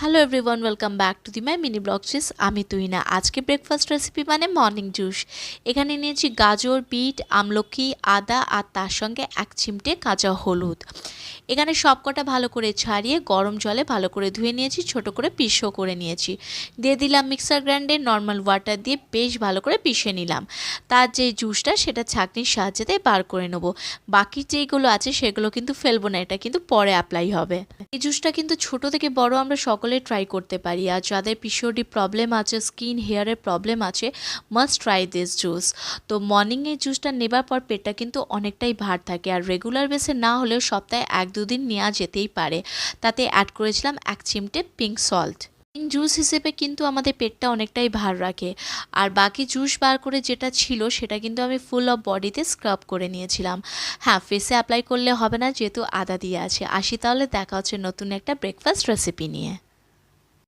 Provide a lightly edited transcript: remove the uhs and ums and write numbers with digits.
Hello everyone, welcome back to the my mini ব্লগসিস। আমি তুহিনা। আজকে ব্রেকফাস্ট রেসিপি মানে মর্নিং জুস। এখানে নিয়েছি গাজর, বিট, আমলকি, আদা আর তার সঙ্গে এক চিমটে কাঁচা হলুদ। এখানে সবকটা ভালো করে ছাড়িয়ে গরম জলে ভালো করে ধুয়ে নিয়েছি, ছোট করে পিসও করে নিয়েছি। দিয়ে দিলাম মিক্সার গ্রাইন্ডে, নর্মাল ওয়াটার দিয়ে বেশ ভালো করে পিষে নিলাম। তার যে জুসটা সেটা ছাঁকনির সাহায্যে বার করে নেব। বাকি যেগুলো আছে সেগুলো কিন্তু ফেলবো না, এটা কিন্তু পরে অ্যাপ্লাই হবে। এই জুসটা কিন্তু ছোট থেকে বড় আমরা সকলে ট্রাই করতে পারি। আর যাদের পিসিওডি প্রবলেম আছে, স্কিন হেয়ারের প্রবলেম আছে, মাস্ট ট্রাই দিস জুস। তো মর্নিংয়ে জুসটা নেবার পর পেটটা কিন্তু অনেকটাই ভার থাকে, আর রেগুলার বেসে না হলেও সপ্তাহে 1-2 দিন নেওয়া যেতেই পারে। তাতে অ্যাড করেছিলাম এক চিমটে পিঙ্ক সল্ট। জুস হিসেবে কিন্তু আমাদের পেটটা অনেকটাই ভার রাখে। আর বাকি জুস বার করে যেটা ছিল সেটা কিন্তু আমি ফুল অফ বডিতে স্ক্রাব করে নিয়েছিলাম। হ্যাঁ, ফেসে অ্যাপ্লাই করলে হবে না যেহেতু আদা দিয়ে আছে। আসি তাহলে, দেখা হচ্ছে নতুন একটা ব্রেকফাস্ট রেসিপি নিয়ে।